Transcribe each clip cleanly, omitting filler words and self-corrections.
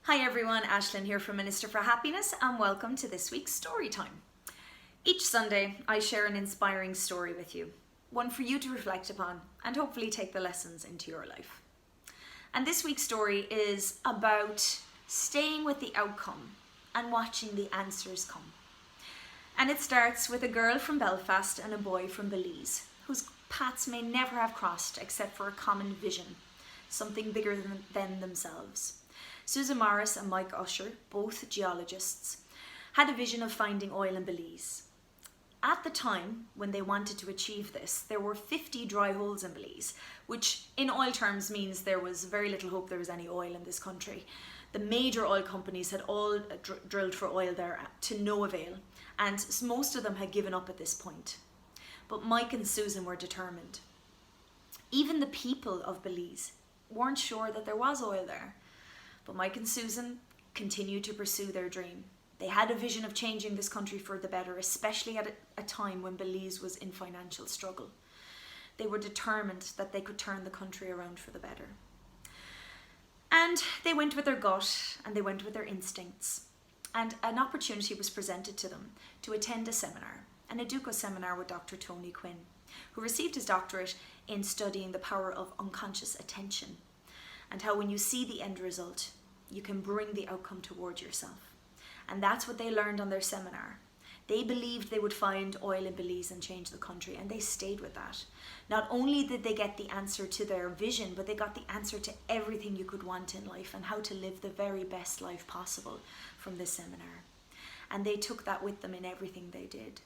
Hi everyone, Ashlyn here from Minister for Happiness and welcome to this week's story time. Each Sunday I share an inspiring story with you, one for you to reflect upon and hopefully take the lessons into your life. And this week's story is about staying with the outcome and watching the answers come. And it starts with a girl from Belfast and a boy from Belize, whose paths may never have crossed except for a common vision, something bigger than themselves. Susan Morris and Mike Usher, both geologists, had a vision of finding oil in Belize. At the time when they wanted to achieve this, there were 50 dry holes in Belize, which in oil terms means there was very little hope there was any oil in this country. The major oil companies had all drilled for oil there to no avail, and most of them had given up at this point. But Mike and Susan were determined. Even the people of Belize weren't sure that there was oil there. But Mike and Susan continued to pursue their dream. They had a vision of changing this country for the better, especially at a time when Belize was in financial struggle. They were determined that they could turn the country around for the better. And they went with their gut and they went with their instincts. And an opportunity was presented to them to attend a seminar, an Educo seminar with Dr. Tony Quinn, who received his doctorate in studying the power of unconscious attention, and how when you see the end result, you can bring the outcome toward yourself. And that's what they learned on their seminar. They believed they would find oil in Belize and change the country, and they stayed with that. Not only did they get the answer to their vision, but they got the answer to everything you could want in life and how to live the very best life possible from this seminar. And they took that with them in everything they did.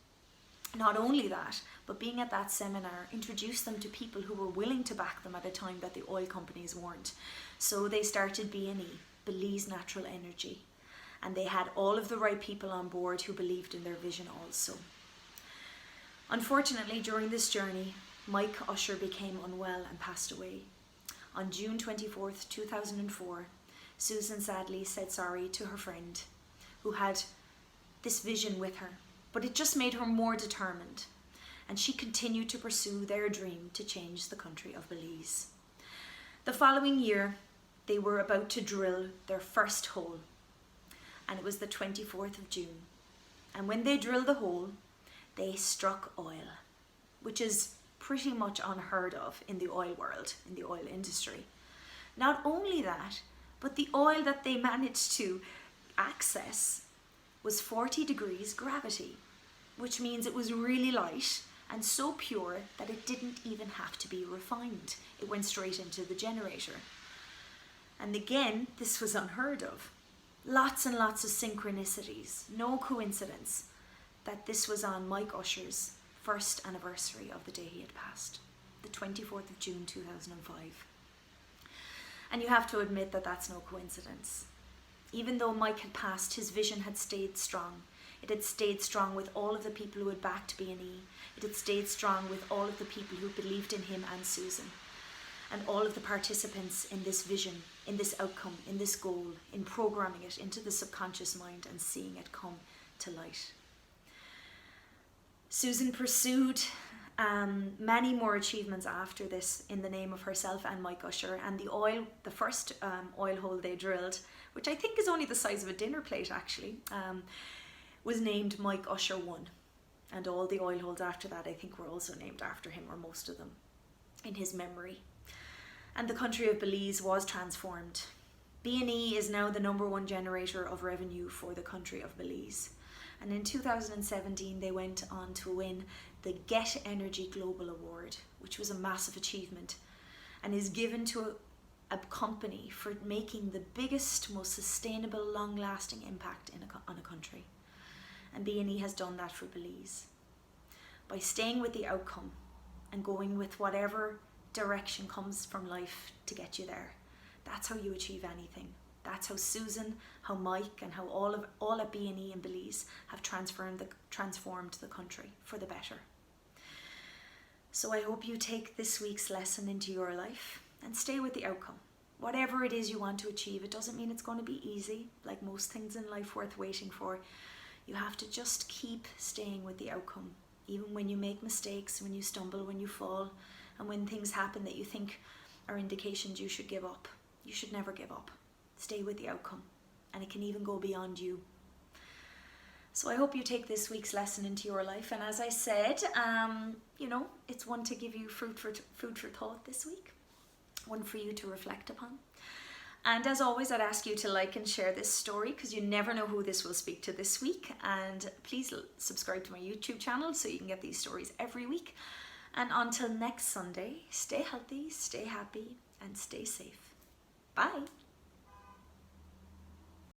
Not only that, but being at that seminar introduced them to people who were willing to back them at a time that the oil companies weren't. So they started BNE, Belize Natural Energy, and they had all of the right people on board who believed in their vision also. Unfortunately, during this journey, Mike Usher became unwell and passed away. On June 24th, 2004, Susan sadly said sorry to her friend who had this vision with her. But it just made her more determined, and she continued to pursue their dream to change the country of Belize. The following year, they were about to drill their first hole, and it was the 24th of June. And when they drilled the hole, they struck oil, which is pretty much unheard of in the oil world, in the oil industry. Not only that, but the oil that they managed to access was 40 degrees gravity, which means it was really light and so pure that it didn't even have to be refined. It went straight into the generator. And again, this was unheard of. Lots and lots of synchronicities, no coincidence that this was on Mike Usher's first anniversary of the day he had passed, the 24th of June 2005. And you have to admit that that's no coincidence. Even though Mike had passed, his vision had stayed strong. It had stayed strong with all of the people who had backed BNE. It had stayed strong with all of the people who believed in him and Susan. And all of the participants in this vision, in this outcome, in this goal, in programming it into the subconscious mind and seeing it come to light. Susan pursued many more achievements after this in the name of herself and Mike Usher, and the first oil hole they drilled, which I think is only the size of a dinner plate actually, was named Mike Usher 1, and all the oil holes after that I think were also named after him, or most of them, in his memory. And the country of Belize was transformed. BNE is now the #1 generator of revenue for the country of Belize. And in 2017 they went on to win the Get Energy Global Award, which was a massive achievement and is given to a company for making the biggest, most sustainable, long-lasting impact on a country. And BNE has done that for Belize. By staying with the outcome and going with whatever direction comes from life to get you there, that's how you achieve anything. That's how Susan, how Mike, and how all at BNE and Belize have transformed the country for the better. So I hope you take this week's lesson into your life and stay with the outcome. Whatever it is you want to achieve, it doesn't mean it's going to be easy. Like most things in life worth waiting for, you have to just keep staying with the outcome. Even when you make mistakes, when you stumble, when you fall, and when things happen that you think are indications you should give up, you should never give up. Stay with the outcome. and it can even go beyond you. So I hope you take this week's lesson into your life. And as I said, it's one to give you food for thought this week, one for you to reflect upon. And as always, I'd ask you to like and share this story, because you never know who this will speak to this week. And please subscribe to my YouTube channel so you can get these stories every week. And until next Sunday, stay healthy, stay happy, and stay safe. Bye.